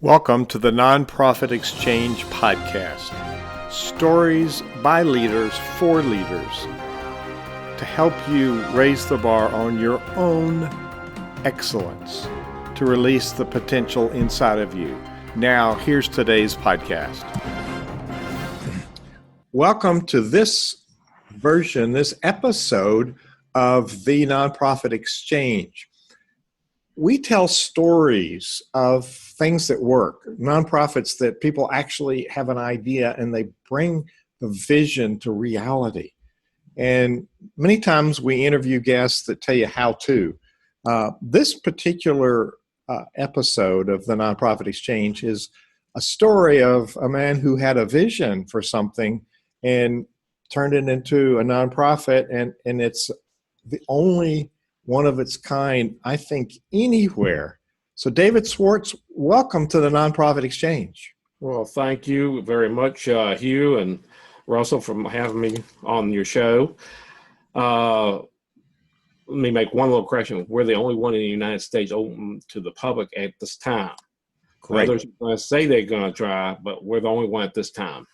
Welcome to the Nonprofit Exchange podcast. Stories by leaders for leaders to help you raise the bar on your own excellence, to release the potential inside of you. Now, here's today's podcast. Welcome to this episode of the Nonprofit Exchange. We tell stories of things that work, nonprofits that people actually have an idea and they bring the vision to reality. And many times we interview guests that tell you how to. This particular episode of the Nonprofit Exchange is a story of a man who had a vision for something and turned it into a nonprofit, and it's the only one of its kind, I think, anywhere. So David Swartz, welcome to the Nonprofit Exchange. Well, thank you very much, Hugh and Russell, for having me on your show. Let me make one little correction. We're the only one in the United States open to the public at this time. Great. Others are going to say they're going to try, but we're the only one at this time.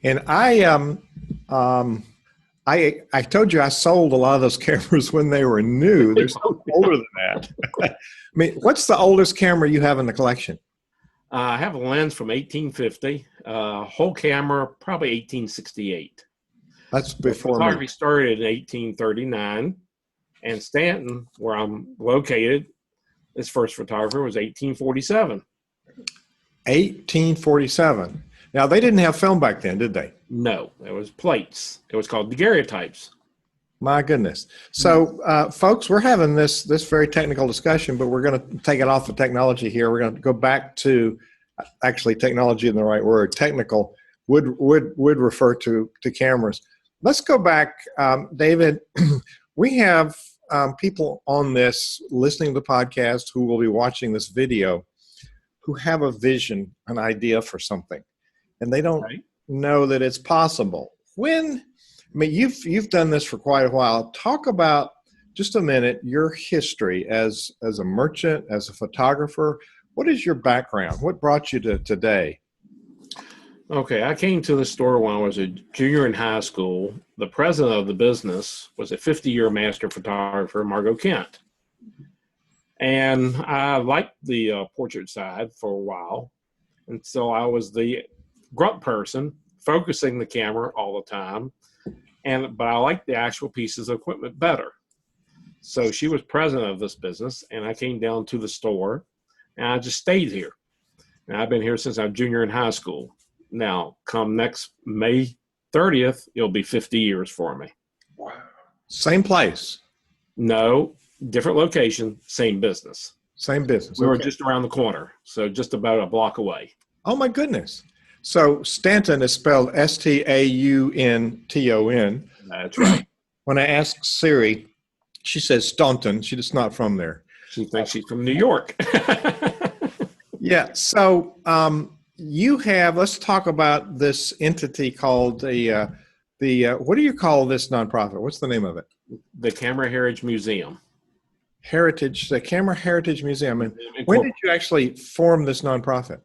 And I told you I sold a lot of those cameras when they were new. They're so older than that. I mean, what's the oldest camera you have in the collection? I have a lens from 1850, whole camera probably 1868. That's before photography me. started in 1839, and Staunton, where I'm located, his first photographer was 1847. 1847. Now, they didn't have film back then, did they? No, it was plates. It was called daguerreotypes. My goodness. So, folks, we're having this very technical discussion, but we're going to take it off the technology here. We're going to go back to, actually, technology in the right word. Technical would refer to cameras. Let's go back, David. We have people on this listening to the podcast who will be watching this video who have a vision, an idea for something, and they don't know that it's possible. You've done this for quite a while. Talk about, just a minute, your history as a merchant, as a photographer. What is your background? What brought you to today? Okay, I came to the store when I was a junior in high school. The president of the business was a 50-year master photographer, Margot Kent. And I liked the portrait side for a while. And so I was the grunt person, focusing the camera all the time. But I liked the actual pieces of equipment better. So she was president of this business, and I came down to the store, and I just stayed here. And I've been here since I was junior in high school. Now, come next May 30th, it'll be 50 years for me. Wow. Same place? No, different location, same business. Same business. We were just around the corner, so just about a block away. Oh, my goodness. So Staunton is spelled Staunton. That's right. When I ask Siri, she says Staunton. She's not from there. She thinks she's from New York. Yeah. So let's talk about this entity called what do you call this nonprofit? What's the name of it? The Camera Heritage Museum. The Camera Heritage Museum. And when did you actually form this nonprofit?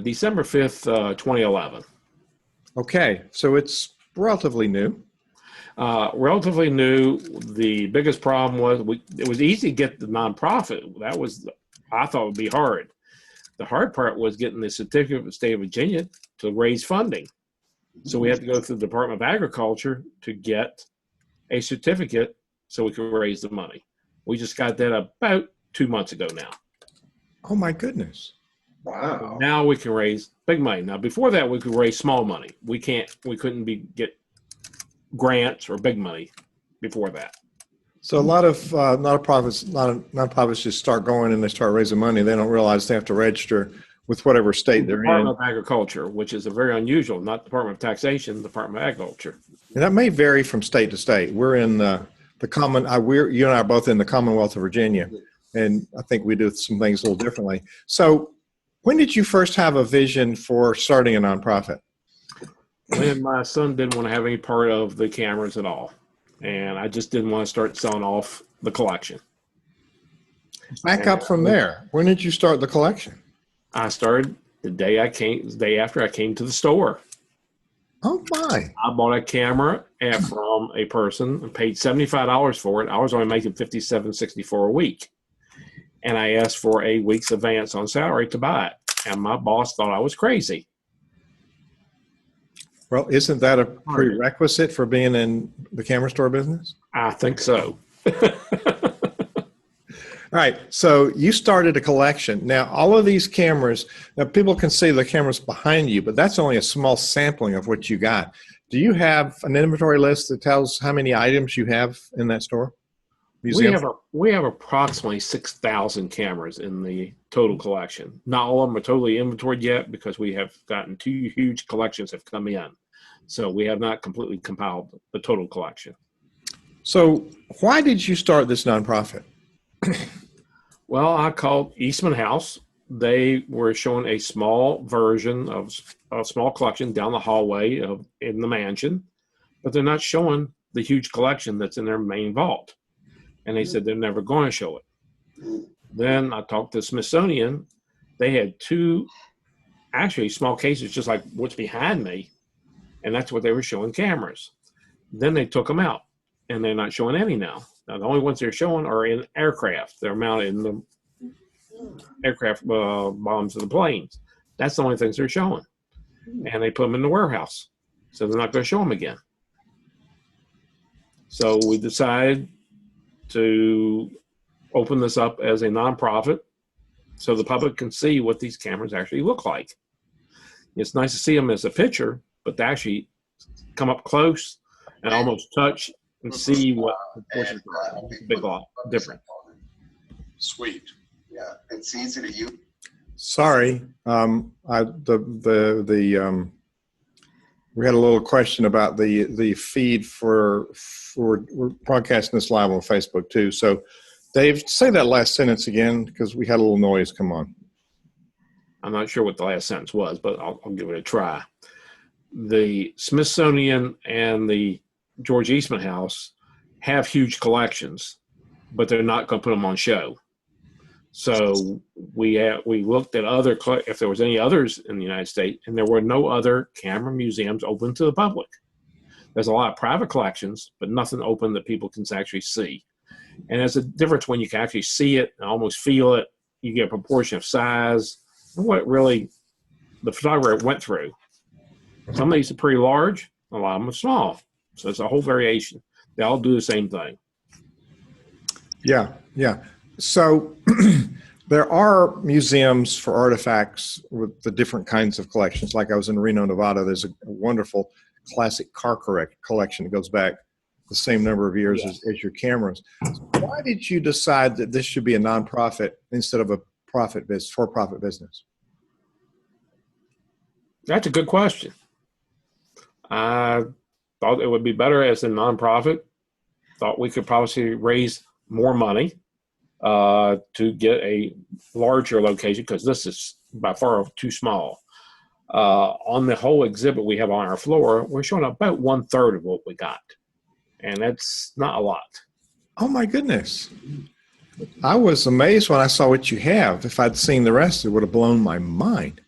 December 5th, 2011. Okay, so it's relatively new. Relatively new. The biggest problem was it was easy to get the nonprofit. I thought would be hard. The hard part was getting the certificate of the state of Virginia to raise funding. So we had to go through the Department of Agriculture to get a certificate so we could raise the money. We just got that about 2 months ago now. Oh my goodness. Wow. Now we can raise big money. Now before that we could raise small money. We couldn't get grants or big money before that. So a lot of nonprofits just start going and they start raising money. They don't realize they have to register with whatever state they're in. Department of Agriculture, which is a very unusual, not Department of Taxation, Department of Agriculture. And that may vary from state to state. We're in you and I are both in the Commonwealth of Virginia, and I think we do some things a little differently. So when did you first have a vision for starting a nonprofit? When my son didn't want to have any part of the cameras at all. And I just didn't want to start selling off the collection. Back up from there. When did you start the collection? I started the day after I came to the store. Oh my! I bought a camera from a person and paid $75 for it. I was only making $57.64 a week, and I asked for a week's advance on salary to buy it. And my boss thought I was crazy. Well, isn't that a prerequisite for being in the camera store business? I think so. All right. So you started a collection. Now, all of these cameras, now people can see the cameras behind you, but that's only a small sampling of what you got. Do you have an inventory list that tells how many items you have in that store? Museum? We have approximately 6,000 cameras in the total collection. Not all of them are totally inventoried yet because we have gotten 2 huge collections have come in. So we have not completely compiled the total collection. So why did you start this nonprofit? Well, I called Eastman House. They were showing a small version of a small collection down the hallway in the mansion, but they're not showing the huge collection that's in their main vault. And they said they're never going to show it. Then I talked to Smithsonian. They had 2 actually small cases just like what's behind me, and that's what they were showing cameras. Then they took them out, and they're not showing any now. Now, the only ones they're showing are in aircraft. They're mounted in the aircraft bombs of the planes. That's the only things they're showing. And they put them in the warehouse. So they're not going to show them again. So we decided to open this up as a nonprofit so the public can see what these cameras actually look like. It's nice to see them as a picture, but to actually come up close and almost touch and see what proportions are. It's a big lot different. Sweet. Yeah, it's easy to use. Sorry, we had a little question about the feed for we're broadcasting this live on Facebook too. So, Dave, say that last sentence again because we had a little noise. Come on. I'm not sure what the last sentence was, but I'll give it a try. The Smithsonian and the George Eastman House have huge collections, but they're not going to put them on show. So we looked at if there was any others in the United States, and there were no other camera museums open to the public. There's a lot of private collections, but nothing open that people can actually see. And there's a difference when you can actually see it and almost feel it. You get a proportion of size, what really the photographer went through. Some of these are pretty large, a lot of them are small. So it's a whole variation. They all do the same thing. Yeah. So there are museums for artifacts with the different kinds of collections. Like I was in Reno, Nevada. There's a wonderful classic car collection that goes back the same number of years as your cameras. So why did you decide that this should be a nonprofit instead of a for-profit business? That's a good question. I thought it would be better as a nonprofit. Thought we could probably raise more money to get a larger location because this is by far too small. On the whole exhibit we have on our floor, we're showing about 1/3 of what we got. And that's not a lot. Oh my goodness. I was amazed when I saw what you have. If I'd seen the rest, it would have blown my mind.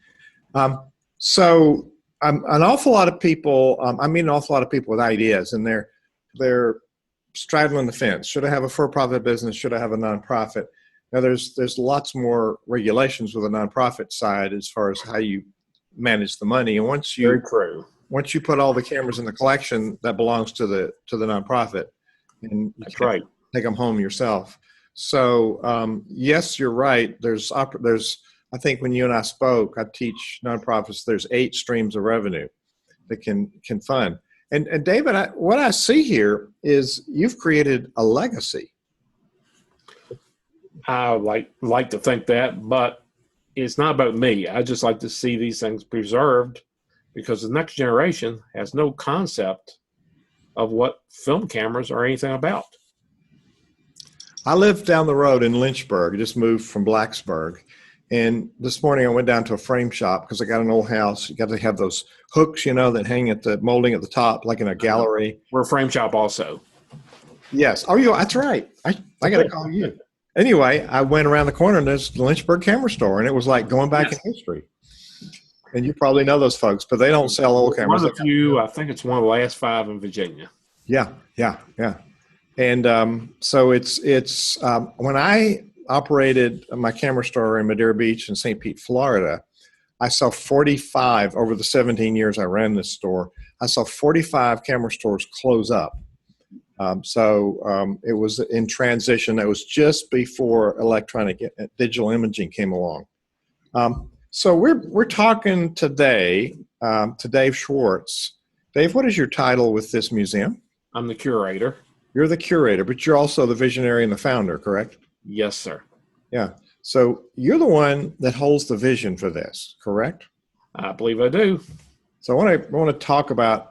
So an awful lot of people, I meet an awful lot of people with ideas, and they're straddling the fence. Should I have a for-profit business? Should I have a nonprofit? Now, there's lots more regulations with a nonprofit side as far as how you manage the money. And once you put all the cameras in the collection, that belongs to the nonprofit, and that's right. Take them home yourself. So yes, you're right. There's I think when you and I spoke, I teach nonprofits. There's 8 streams of revenue that can fund. And David, what I see here is you've created a legacy. I like to think that, but it's not about me. I just like to see these things preserved because the next generation has no concept of what film cameras are anything about. I live down the road in Lynchburg. I just moved from Blacksburg. And this morning I went down to a frame shop because I got an old house. You got to have those hooks, that hang at the molding at the top, like in a gallery. We're a frame shop also. Yes. Oh, that's right. I got to call you. Anyway, I went around the corner and there's the Lynchburg Camera Store, and it was like going back in history. And you probably know those folks, but they don't sell old cameras. One of the few, I think it's one of the last 5 in Virginia. Yeah. And so it's when I operated my camera store in Madeira Beach in St. Pete, Florida, I saw 45 over the 17 years I ran this store. I saw 45 camera stores close up. It was in transition. It was just before electronic digital imaging came along. So we're talking today to Dave Schwartz. Dave, what is your title with this museum? I'm the curator. You're the curator, but you're also the visionary and the founder, correct? Yes, sir. Yeah. So you're the one that holds the vision for this, correct? I believe I do. So I want to talk about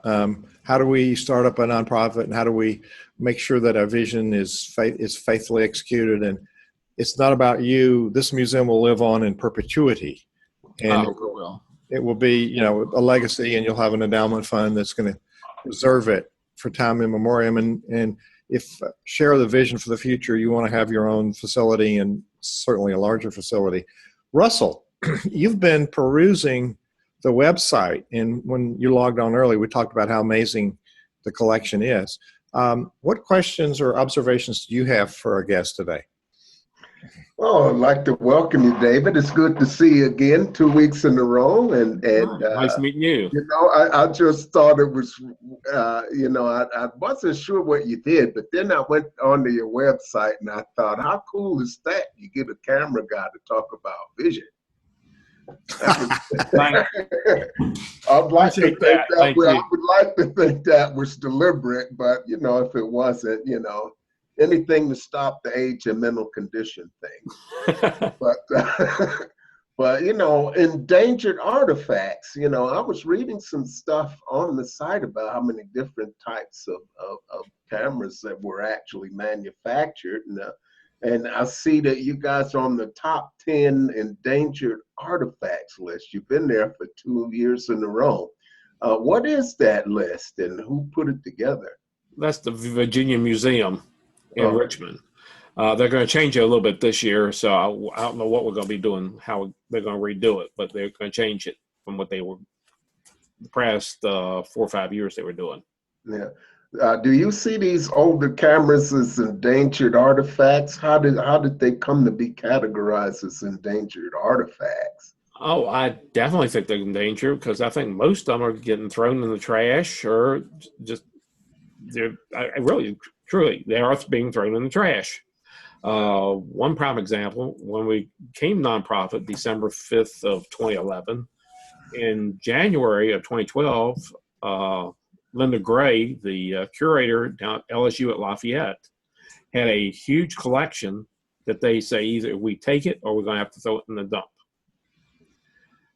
how do we start up a nonprofit and how do we make sure that our vision is faithfully executed, and it's not about you. This museum will live on in perpetuity, and it will be a legacy, and you'll have an endowment fund that's going to preserve it for time immemorial. And if share the vision for the future, you want to have your own facility and certainly a larger facility. Russell, you've been perusing the website, and when you logged on early, we talked about how amazing the collection is. What questions or observations do you have for our guest today? Well, I'd like to welcome you, David. It's good to see you again, 2 weeks in a row. And nice meeting you. I just thought it was, I wasn't sure what you did, but then I went onto your website and I thought, how cool is that? You get a camera guy to talk about vision. I would like to think that was deliberate, but if it wasn't, anything to stop the age and mental condition thing. but endangered artifacts. I was reading some stuff on the site about how many different types of cameras that were actually manufactured, and I see that you guys are on the top 10 endangered artifacts list. You've been there for 2 years in a row. What is that list and who put it together? That's the Virginia Museum in Richmond. They're going to change it a little bit this year, so I don't know what we're going to be doing, how they're going to redo it, but they're going to change it from what they were the past 4 or 5 years they were doing. Yeah. Do you see these older cameras as endangered artifacts? How did they come to be categorized as endangered artifacts? Oh, I definitely think they're endangered because I think most of them are getting thrown in the trash or just truly, they are being thrown in the trash. One prime example, when we came nonprofit December 5th of 2011, in January of 2012, Linda Gray, the curator down at LSU at Lafayette, had a huge collection that they say either we take it or we're going to have to throw it in the dump.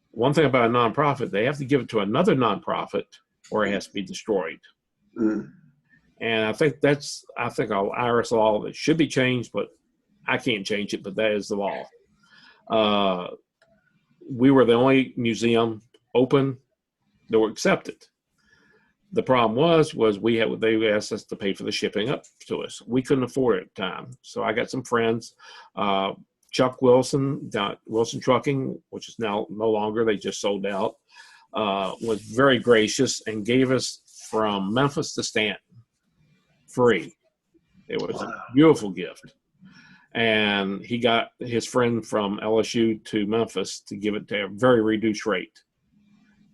One thing about a nonprofit, they have to give it to another nonprofit or it has to be destroyed. Mm. And I think our IRS law that should be changed, but I can't change it, but that is the law. We were the only museum open that were accepted. The problem was they asked us to pay for the shipping up to us. We couldn't afford it at the time. So I got some friends, Chuck Wilson, down at Wilson Trucking, which is now no longer, they just sold out, was very gracious and gave us from Memphis to Staunton free. It was a beautiful gift. And he got his friend from LSU to Memphis to give it to a very reduced rate.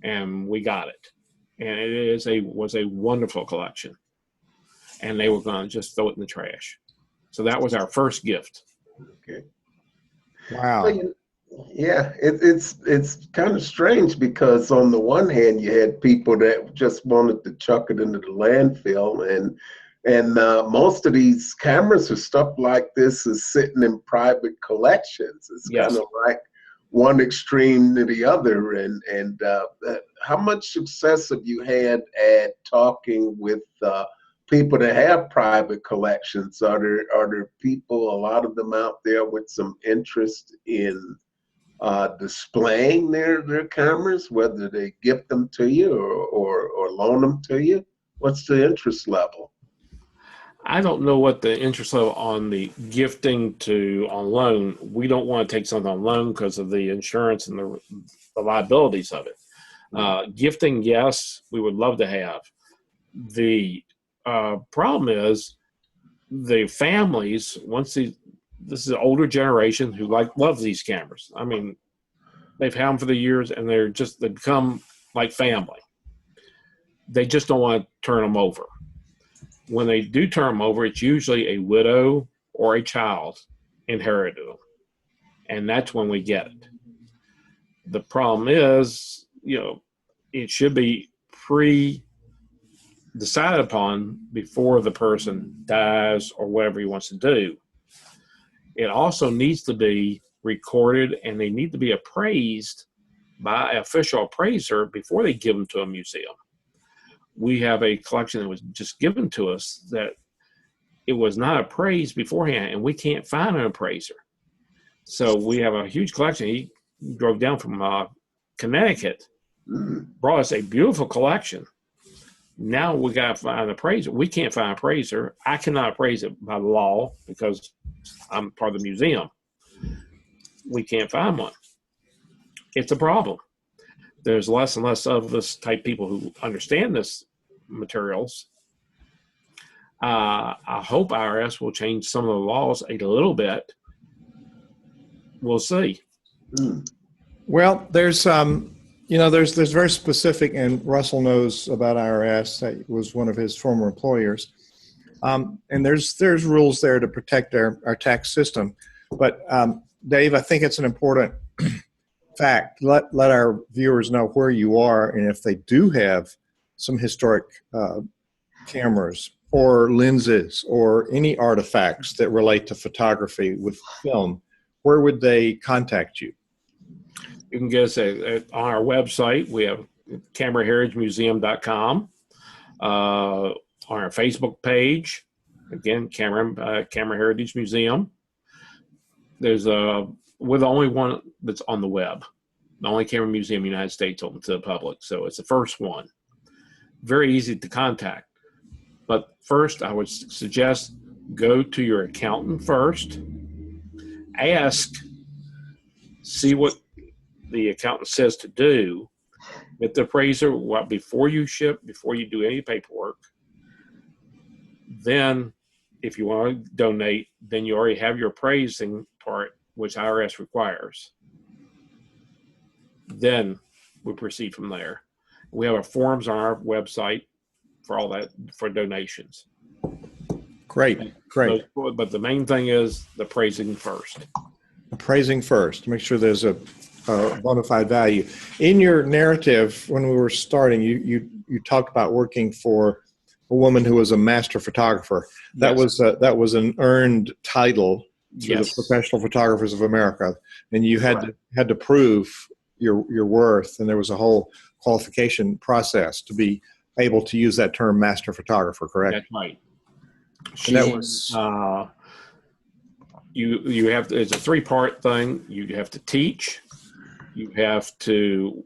And we got it. And it was a wonderful collection. And they were going to just throw it in the trash. So that was our first gift. Okay. Wow. Well, yeah, it's kind of strange because on the one hand, you had people that just wanted to chuck it into the landfill, and most of these cameras or stuff like this is sitting in private collections. It's kind of like one extreme to the other. And how much success have you had at talking with people that have private collections? Are there people, a lot of them out there with some interest in displaying their cameras, whether they gift them to you or loan them to you? What's the interest level? I don't know what the interest level on the gifting on loan. We don't want to take something on loan because of the insurance and the liabilities of it. Gifting, yes, we would love to have. The problem is the families, this is an older generation who loves these cameras. I mean, they've had them for the years and they become like family. They just don't want to turn them over. When they do turn them over, it's usually a widow or a child inherited them. And that's when we get it. The problem is, it should be decided upon before the person dies or whatever he wants to do. It also needs to be recorded and they need to be appraised by an official appraiser before they give them to a museum. We have a collection that was just given to us that it was not appraised beforehand, and we can't find an appraiser. So we have a huge collection. He drove down from Connecticut, brought us a beautiful collection. Now we got to find an appraiser. We can't find an appraiser. I cannot appraise it by law because I'm part of the museum. We can't find one. It's a problem. There's less and less of this type people who understand this materials. I hope IRS will change some of the laws a little bit. We'll see. Well, there's very specific, and Russell knows about IRS. That was one of his former employers. And there's rules there to protect our tax system. But Dave, I think it's an important fact. Let our viewers know where you are, and if they do have some historic cameras or lenses or any artifacts that relate to photography with film, where would they contact you? You can get us on our website. We have cameraheritagemuseum.com. On our Facebook page, again, Camera Heritage Museum. We're the only one that's on the web. The only camera museum in the United States open to the public. So it's the first one. Very easy to contact. But first, I would suggest go to your accountant first. See what the accountant says to do. Get the appraiser before you ship, before you do any paperwork. Then, if you want to donate, then you already have your appraising part, which IRS requires. Then we proceed from there. We have our forms on our website for all that, for donations. Great. But the main thing is the appraising first. Appraising first, make sure there's a bona fide value. In your narrative, when we were starting, you talked about working for a woman who was a master photographer. That was an earned title through the Professional Photographers of America, and you had to prove your worth, and there was a whole qualification process to be able to use that term, master photographer. Correct? That's right. And that was you have to, it's a three-part thing. You have to teach, you have to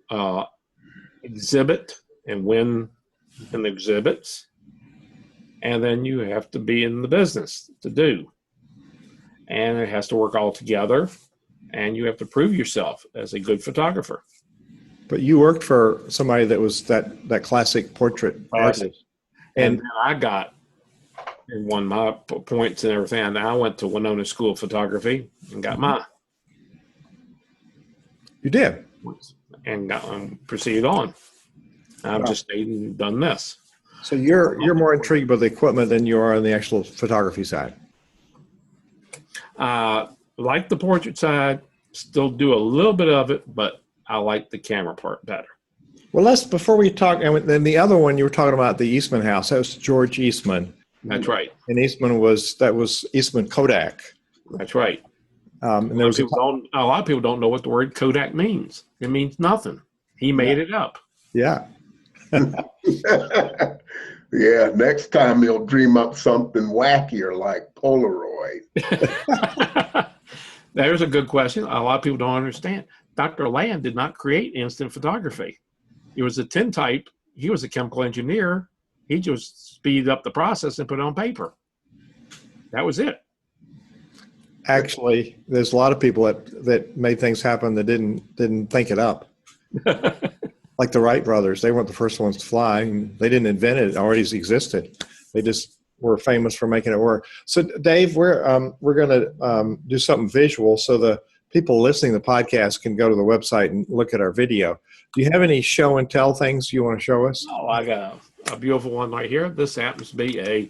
exhibit and win in the exhibits, and then you have to be in the business to do. And it has to work all together, and you have to prove yourself as a good photographer. But you worked for somebody that was that classic portrait artist. And I got and won my points and everything. And I went to Winona School of Photography and got mine. You did? And proceeded on. I've just stayed and done this. So you're more intrigued by the equipment than you are on the actual photography side. Like the portrait side, still do a little bit of it, but I like the camera part better. Well, before we talk, and then the other one you were talking about, the Eastman house, that was George Eastman. That's right. And that was Eastman Kodak. That's right. And a lot of people don't know what the word Kodak means. It means nothing. He made it up. Yeah. Yeah, next time he'll dream up something wackier like Polaroid. There's a good question. A lot of people don't understand. Dr. Land did not create instant photography. It was a tintype. He was a chemical engineer. He just speeded up the process and put it on paper. That was it. Actually, there's a lot of people that made things happen that didn't think it up. Like the Wright brothers, they weren't the first ones to fly, and they didn't invent it; it already existed. They just were famous for making it work. So, Dave, we're going to do something visual, so the people listening to the podcast can go to the website and look at our video. Do you have any show and tell things you want to show us? Oh, I got a beautiful one right here. This happens to be a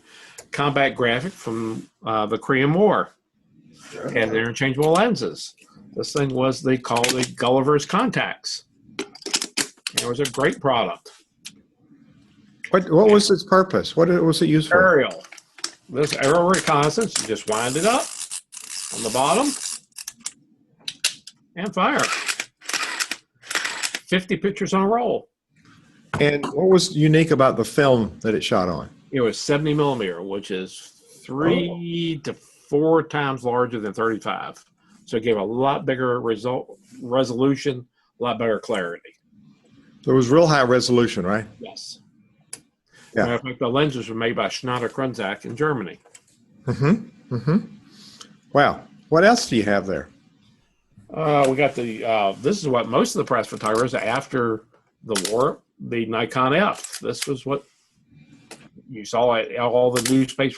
combat graphic from the Korean War. It had interchangeable lenses. This thing was, they called it Gulliver's Contacts. It was a great product. What was its purpose? What was it used for? Aerial. This aerial reconnaissance, you just wind it up on the bottom and fire. 50 pictures on a roll. And what was unique about the film that it shot on? It was 70 millimeter, which is 3 to 4 times larger than 35. So it gave a lot bigger resolution, a lot better clarity. There was real high resolution, right? Yes. Yeah. Matter of fact, the lenses were made by Schneider Kreuznach in Germany. Wow. What else do you have there? We got the, this is what most of the press photographers after the war, the Nikon F. This was what you saw at all the newspapers,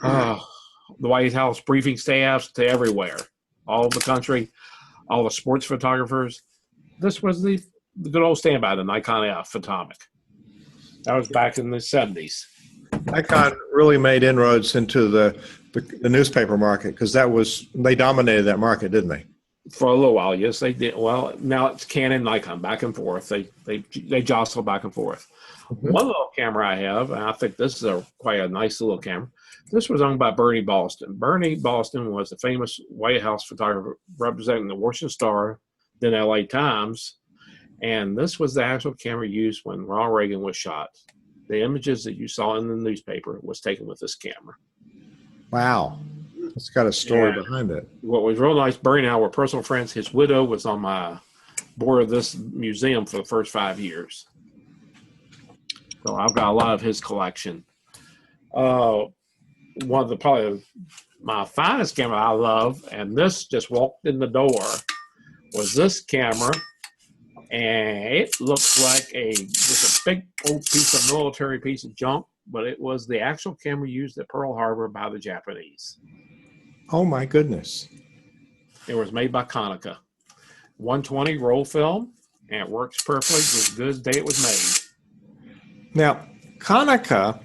the White House briefing staffs to everywhere, all over the country, all the sports photographers. This was the good old standby, the Nikon F Atomic. That was back in the 70s. Nikon really made inroads into the newspaper market because they dominated that market, didn't they? For a little while, yes, they did. Well, now it's Canon, Nikon, back and forth. They jostle back and forth. One little camera I have, and I think this is quite a nice little camera. This was owned by Bernie Boston. Bernie Boston was a famous White House photographer representing the Washington Star, then LA Times. And this was the actual camera used when Ronald Reagan was shot. The images that you saw in the newspaper was taken with this camera. Wow. It's got a story behind it. What was real nice, Bernie and I were personal friends. His widow was on my board of this museum for the first 5 years. So I've got a lot of his collection. One of the probably my finest camera I love, and this just walked in the door, was this camera. And it looks like just a big old piece of military piece of junk, but it was the actual camera used at Pearl Harbor by the Japanese. Oh my goodness. It was made by Konica. 120 roll film, and it works perfectly as good as the day it was made. Now, Konica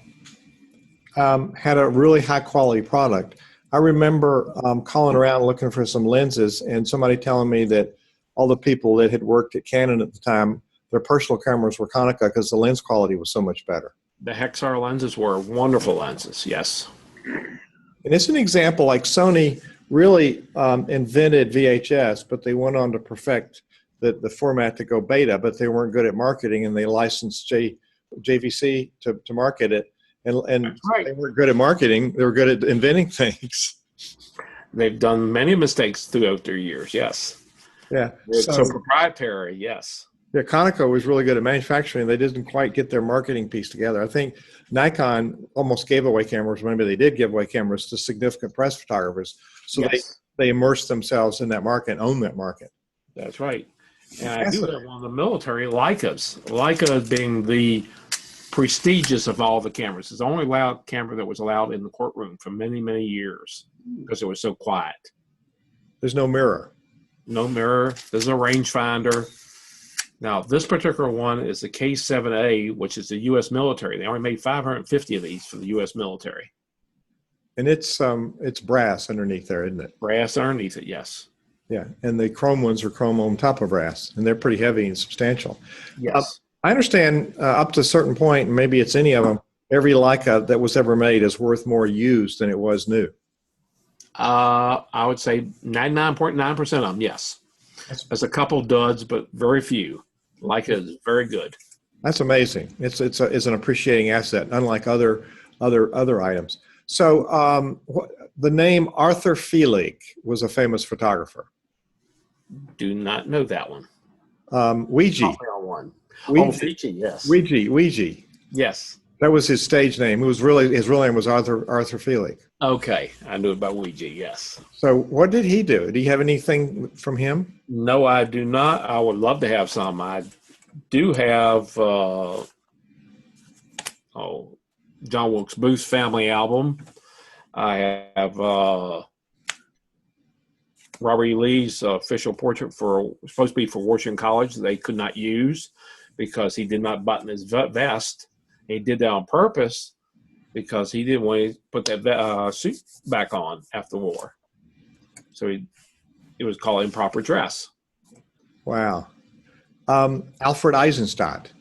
had a really high quality product. I remember calling around looking for some lenses and somebody telling me that all the people that had worked at Canon at the time, their personal cameras were Konica because the lens quality was so much better. The Hexar lenses were wonderful lenses, yes. And it's an example like Sony really invented VHS, but they went on to perfect the format to go beta, but they weren't good at marketing, and they licensed JVC to market it. And right. They weren't good at marketing. They were good at inventing things. They've done many mistakes throughout their years, yes. Yeah. So proprietary, yes. Yeah, Konica was really good at manufacturing. They didn't quite get their marketing piece together. I think Nikon almost gave away cameras. Maybe they did give away cameras to significant press photographers. So yes. They immersed themselves in that market and owned that market. That's right. And I do have one of the military Leicas. Leica being the prestigious of all the cameras. It's the only camera that was allowed in the courtroom for many, many years because it was so quiet. There's no mirror. No mirror. There's a rangefinder. Now, this particular one is the K7A, which is the U.S. military. They only made 550 of these for the U.S. military. And it's brass underneath there, isn't it? Brass underneath it, yes. Yeah, and the chrome ones are chrome on top of brass, and they're pretty heavy and substantial. Yes. I understand up to a certain point, maybe it's any of them, every Leica that was ever made is worth more used than it was new. I would say 99.9% of them, yes. There's a couple duds, but very few. Leica is very good. That's amazing. It's an appreciating asset, unlike other items. So the name Arthur Felig was a famous photographer. Do not know that one. Ouija. Ouija, yes. Ouija. Yes. That was his stage name. It was really his real name was Arthur Feelig. Okay, I knew about Ouija. Yes. So what did he do? Did he have anything from him? No, I do not. I would love to have some. I do have John Wilkes Booth's family album. I have Robert E. Lee's official portrait supposed to be for Washington College. They could not use because he did not button his vest. He did that on purpose because he didn't want to put that suit back on after the war. So it was called improper dress. Wow. Alfred Eisenstadt.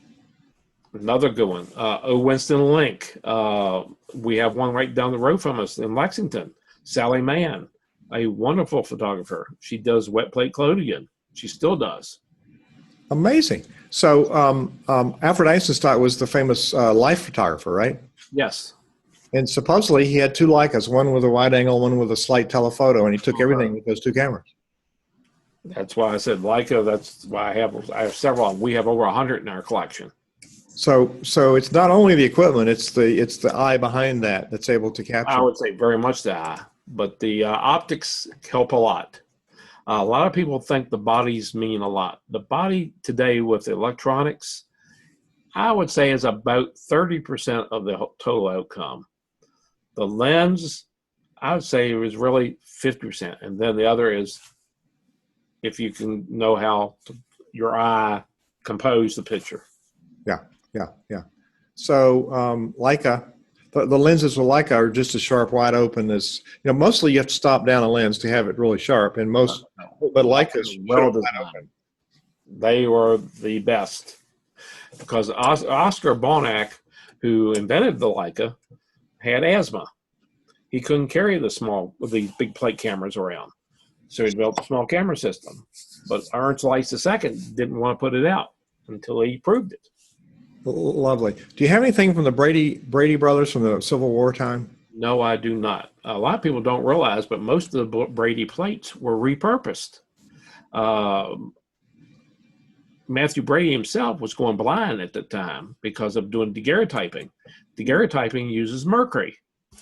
Another good one. O. Winston Link. We have one right down the road from us in Lexington. Sally Mann, a wonderful photographer. She does wet plate clothing. She still does. Amazing. So Alfred Eisenstadt was the famous life photographer, right? Yes. And supposedly he had two Leicas, one with a wide angle, one with a slight telephoto, and he took everything with those two cameras. That's why I said Leica. That's why I have several. We have over 100 in our collection. So it's not only the equipment; it's the eye behind that's able to capture. I would say very much the eye, but the optics help a lot. A lot of people think the bodies mean a lot. The body today with electronics, I would say, is about 30% of the total outcome. The lens, I would say, is really 50%, and then the other is if you can know how your eye compose the picture. Yeah. So Leica, the lenses with Leica are just as sharp, wide open as mostly you have to stop down a lens to have it really sharp, and but Leica's well wide designed. open. They were the best because Oscar Bonac, who invented the Leica, had asthma. He couldn't carry these big plate cameras around, so he built a small camera system. But Ernst Leitz II didn't want to put it out until he proved it. Lovely. Do you have anything from the Brady brothers from the Civil War time? No, I do not. A lot of people don't realize, but most of the Brady plates were repurposed. Matthew Brady himself was going blind at the time because of doing daguerreotyping. Daguerreotyping uses mercury.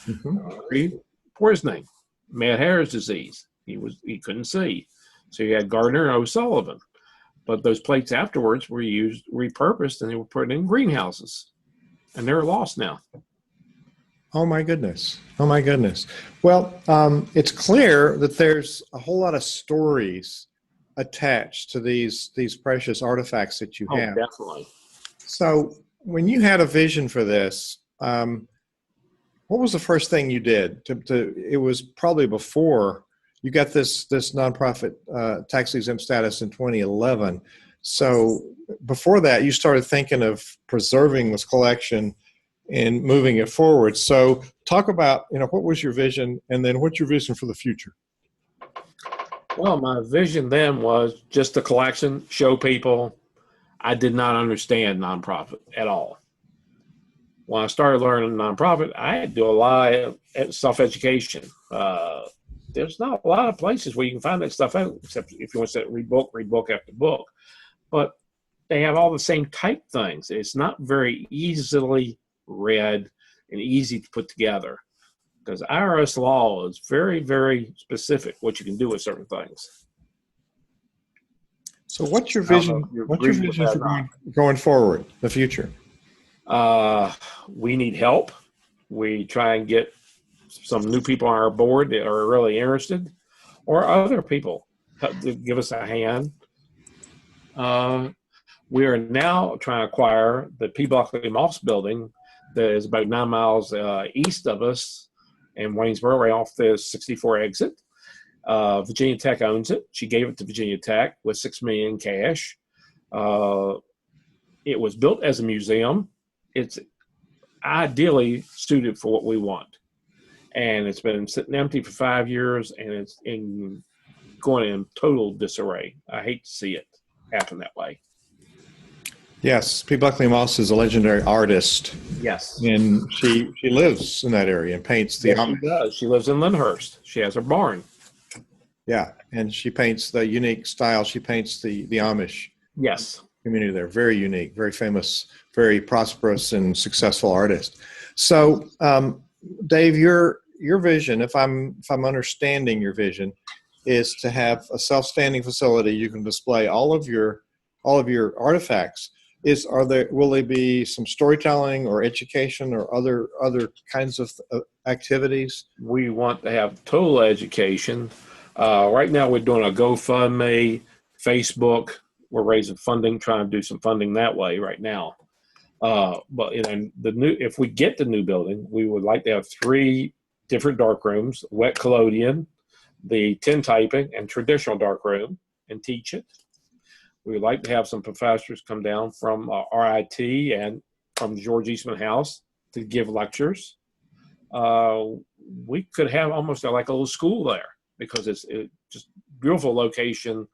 Mm-hmm. Mercury poisoning, Mad Hair's disease. He couldn't see, so you had Gardner and O'Sullivan. But those plates afterwards were repurposed, and they were put in greenhouses, and they're lost now. Oh my goodness. Well, it's clear that there's a whole lot of stories attached to these precious artifacts that you have. Definitely. So when you had a vision for this, what was the first thing you did? It was probably before you got this nonprofit tax exempt status in 2011. So before that, you started thinking of preserving this collection and moving it forward. So talk about, what was your vision, and then what's your vision for the future? Well, my vision then was just a collection, show people. I did not understand nonprofit at all. When I started learning nonprofit, I had to do a lot of self-education. There's not a lot of places where you can find that stuff out, except if you want to read book after book. But they have all the same type things. It's not very easily read and easy to put together because IRS law is very, very specific what you can do with certain things. So what's your vision? What's your vision for going forward, the future? We need help. We try and get some new people on our board that are really interested, or other people to give us a hand. We are now trying to acquire the P. Buckley Moss building that is about 9 miles east of us in Waynesboro, right off the 64 exit. Virginia Tech owns it. She gave it to Virginia Tech with $6 million in cash. It was built as a museum. It's ideally suited for what we want. And it's been sitting empty for 5 years, and it's going in total disarray. I hate to see it happen that way. Yes, P. Buckley Moss is a legendary artist. Yes. And she lives in that area and paints the Amish. She does. She lives in Lyndhurst. She has her barn. Yeah, and she paints the unique style. She paints the Amish. Yes. community there. Very unique, very famous, very prosperous and successful artist. So, Dave, your vision, if I'm understanding your vision, is to have a self-standing facility. You can display all of your artifacts. Will there be some storytelling or education or other kinds of activities? We want to have total education. Right now, we're doing a GoFundMe, Facebook. We're raising funding, trying to do some funding that way right now. But if we get the new building, we would like to have 3 different dark rooms: wet collodion, the tintyping, and traditional dark room, and teach it. We would like to have some professors come down from RIT and from George Eastman House to give lectures. We could have almost like a little school there because it's just beautiful location.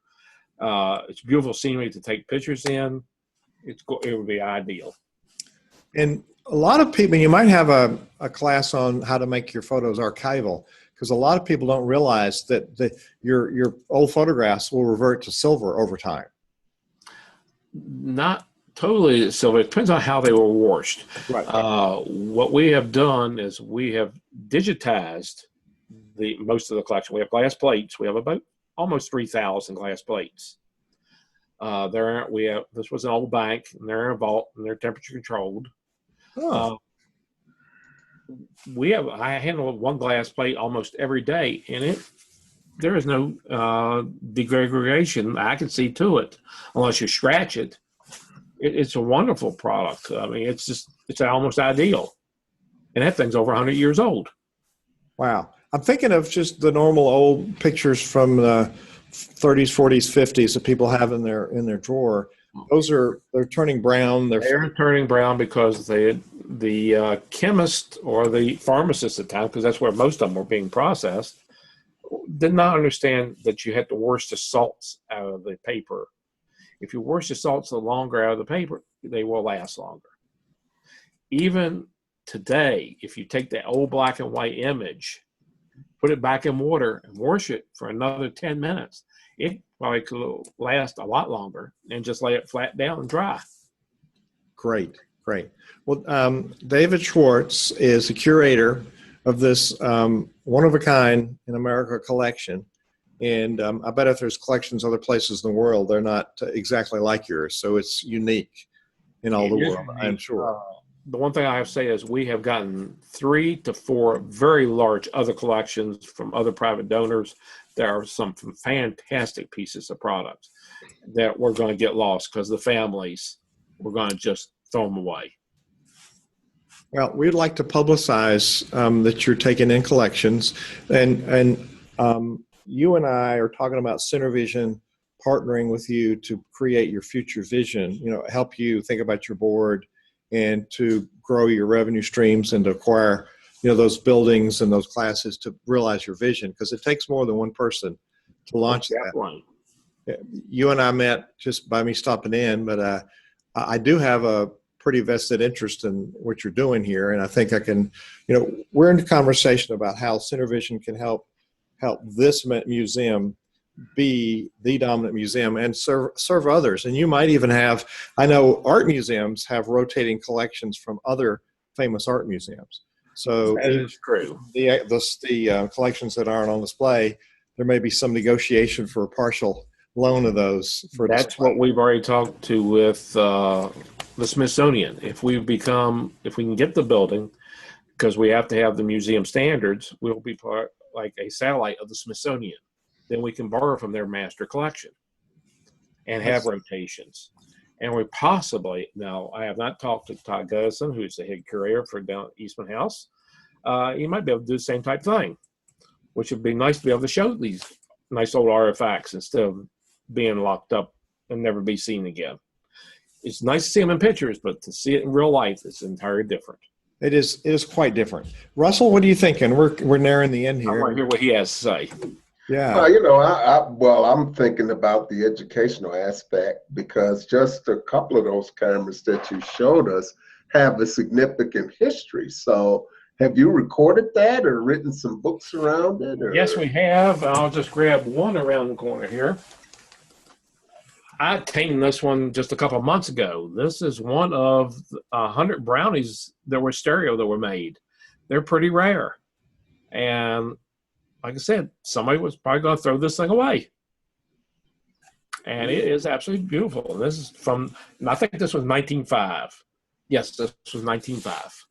It's beautiful scenery to take pictures in. It would be ideal. And a lot of people, you might have a class on how to make your photos archival, because a lot of people don't realize that your old photographs will revert to silver over time. Not totally silver. It depends on how they were washed. Right. What we have done is we have digitized most of the collection. We have glass plates. We have about almost 3,000 glass plates. This was an old bank, and they're in a vault, and they're temperature controlled. Oh. I handle one glass plate almost every day, and there is no degradation I can see to it unless you scratch it. It's a wonderful product. I mean, it's almost ideal, and that thing's over 100 years old. Wow. I'm thinking of just the normal old pictures from the 30s, 40s, 50s that people have in their drawer. They're turning brown. They're turning brown because the chemist or the pharmacist at the time, because that's where most of them were being processed, did not understand that you had to wash the salts out of the paper. If you wash the salts longer out of the paper, they will last longer. Even today, if you take that old black and white image, put it back in water and wash it for another 10 minutes, it probably could last a lot longer, and just lay it flat down and dry. Great. Well, David Schwartz is a curator of this one-of-a-kind in America collection. And I bet if there's collections other places in the world, they're not exactly like yours. So it's unique in all the world, I'm sure. The one thing I have to say is we have gotten 3 to 4 very large other collections from other private donors. There are some fantastic pieces of products that we're going to get lost because the families were going to just throw them away. Well, we'd like to publicize that you're taking in collections, and you and I are talking about CenterVision partnering with you to create your future vision, help you think about your board and to grow your revenue streams and to acquire, those buildings and those classes to realize your vision, because it takes more than one person to launch that. You and I met just by me stopping in, but I do have a pretty vested interest in what you're doing here, and I think I can, we're in a conversation about how CenterVision can help this museum be the dominant museum and serve others. And you might even have, I know art museums have rotating collections from other famous art museums. So that is true. The collections that aren't on display, there may be some negotiation for a partial loan of those. That's display. what we've already talked to with the Smithsonian. If we can get the building, because we have to have the museum standards, we'll be part like a satellite of the Smithsonian. Then we can borrow from their master collection and have rotations. And we possibly, now I have not talked to Todd Gunnison, who's the head curator for down at Eastman House. He might be able to do the same type of thing, which would be nice to be able to show these nice old artifacts instead of being locked up and never be seen again. It's nice to see them in pictures, but to see it in real life is entirely different. It is quite different. Russell, what are you thinking? We're nearing the end here. I want to hear what he has to say. Yeah. I'm thinking about the educational aspect, because just a couple of those cameras that you showed us have a significant history. So have you recorded that or written some books around it? Or? Yes, we have. I'll just grab one around the corner here. I tamed this one just a couple of months ago. This is one of 100 brownies that were stereo that were made. They're pretty rare. And like I said, somebody was probably going to throw this thing away. And it is absolutely beautiful. And this is from, I think this was 1905. Yes, this was 1905.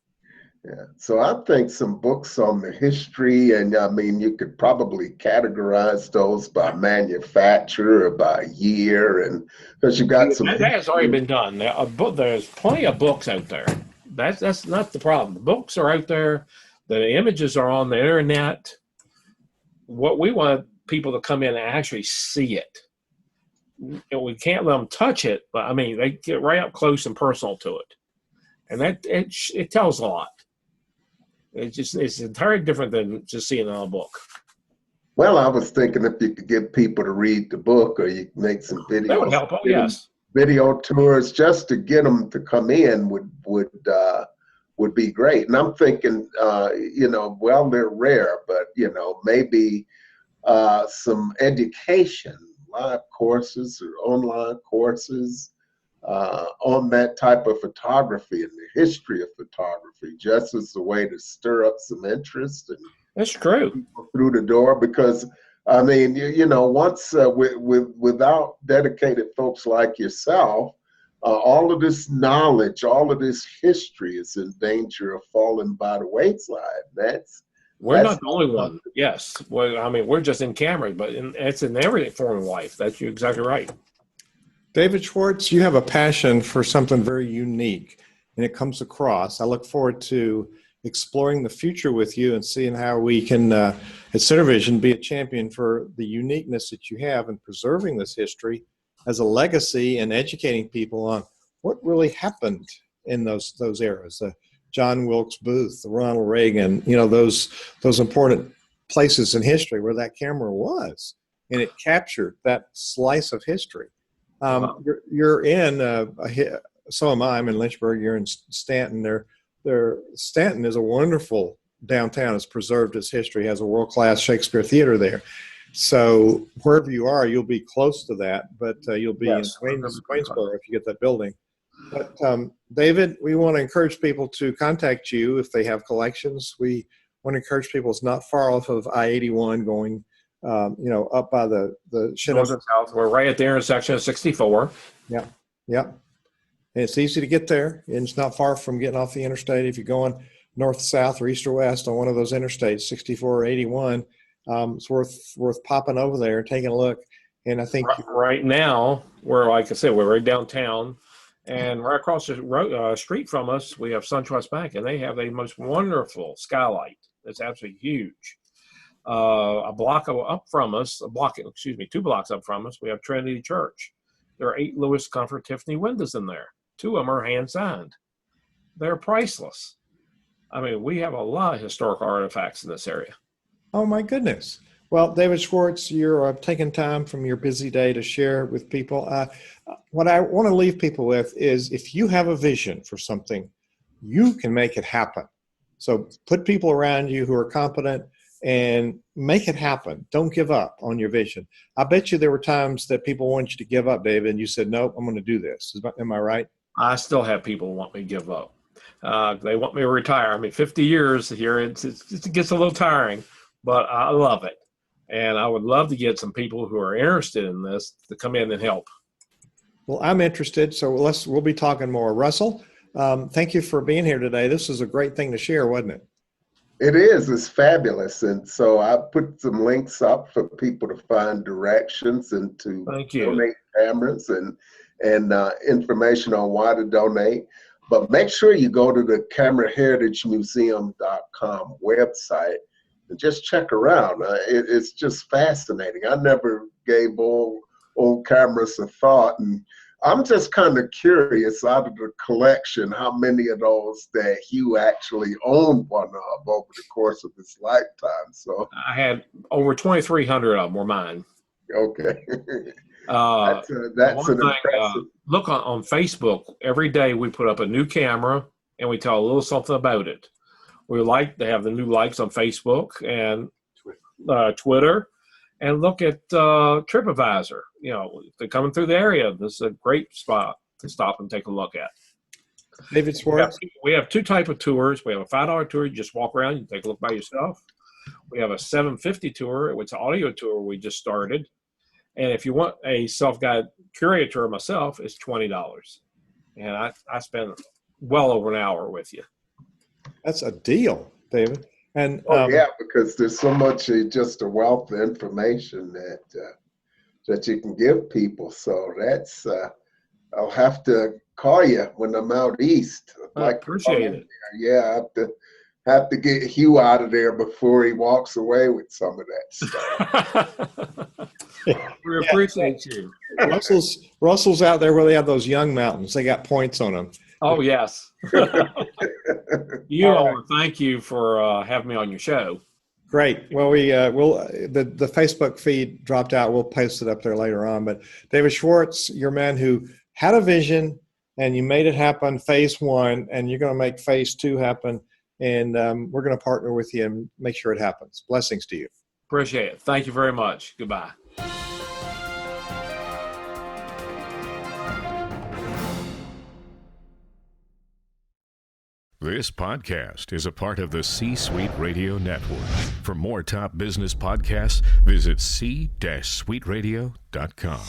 Yeah, so I think some books on the history, and I mean, you could probably categorize those by manufacturer or by year, and because you got some. That has already been done. There's plenty of books out there. That's not the problem. The books are out there. The images are on the internet. What we want people to come in and actually see it. And we can't let them touch it, but I mean, they get right up close and personal to it, and that it tells a lot. It's entirely different than just seeing it on a book. Well, I was thinking if you could get people to read the book, or you could make some videos. That would help. Oh, yes. Video tours just to get them to come in would be great. And I'm thinking, well, they're rare, but maybe some education, live courses or online courses on that type of photography and the history of photography, just as a way to stir up some interest and that's true through the door. Because I mean, once without dedicated folks like yourself, all of this knowledge, all of this history is in danger of falling by the wayside. We're not the only one. Yes. Well, I mean, we're just in cameras, but it's in every form of life. That's you're exactly right. David Schwartz, you have a passion for something very unique, and it comes across. I look forward to exploring the future with you and seeing how we can, at CenterVision, be a champion for the uniqueness that you have in preserving this history as a legacy and educating people on what really happened in those eras. John Wilkes Booth, Ronald Reagan, those important places in history where that camera was, and it captured that slice of history. You're in, so am I. I'm in Lynchburg. You're in Staunton. Staunton is a wonderful downtown. It's preserved its history, has a world-class Shakespeare theater there. So wherever you are, you'll be close to that, but you'll be in Waynesboro if you get that building. But David, we want to encourage people to contact you if they have collections. We want to encourage people. It's not far off of I-81 going, up by the North and south. We're right at the intersection of 64. Yeah. And it's easy to get there, and it's not far from getting off the interstate. If you're going north, south, or east or west on one of those interstates, 64 or 81, it's worth popping over there and taking a look. And I think right now, like I said, we're right downtown, and right across the street from us, we have SunTrust Bank, and they have a most wonderful skylight. It's absolutely huge. Two blocks up from us, we have Trinity Church. There are 8 Lewis Comfort Tiffany windows in there. 2 of them are hand signed. They're priceless. I mean, we have a lot of historical artifacts in this area. Oh my goodness. Well, David Schwartz, you're taking time from your busy day to share with people. What I want to leave people with is if you have a vision for something, you can make it happen. So put people around you who are competent and make it happen. Don't give up on your vision. I bet you there were times that people wanted you to give up, David, and you said, nope, I'm going to do this. Am I right? I still have people who want me to give up. They want me to retire. I mean, 50 years here, it gets a little tiring, but I love it. And I would love to get some people who are interested in this to come in and help. Well, I'm interested, so we'll be talking more. Russell, thank you for being here today. This is a great thing to share, wasn't it? It is. It's fabulous. And so I put some links up for people to find directions and to donate cameras and information on why to donate. But make sure you go to the CameraHeritageMuseum.com website and just check around. It's just fascinating. I never gave old cameras a thought, and I'm just kind of curious out of the collection how many of those that Hugh actually owned one of over the course of his lifetime. So I had over 2,300 of them were mine. Okay. That's an impressive. Look on Facebook. Every day we put up a new camera and we tell a little something about it. We like to have the new likes on Facebook and Twitter. and look at TripAdvisor. You know, if they're coming through the area, this is a great spot to stop and take a look at. David Schwartz. We have two type of tours. We have a $5 tour. You just walk around, you take a look by yourself. We have a $7.50 tour, which is an audio tour we just started. And if you want a self-guided curator tour myself, it's $20. And I spend well over an hour with you. That's a deal, David. And yeah, because there's so much just a wealth of information that you can give people. So that's I'll have to call you when I'm out east. I appreciate it. Yeah, I have to get Hugh out of there before he walks away with some of that stuff. We appreciate you. Russell's out there where they have those young mountains. They got points on them. Oh, yes. Thank you for having me on your show. Great. Well, the Facebook feed dropped out. We'll post it up there later on. But David Schwartz, you're a man who had a vision and you made it happen, phase 1, and you're going to make phase 2 happen. And we're going to partner with you and make sure it happens. Blessings to you. Appreciate it. Thank you very much. Goodbye. This podcast is a part of the C-Suite Radio Network. For more top business podcasts, visit c-suiteradio.com.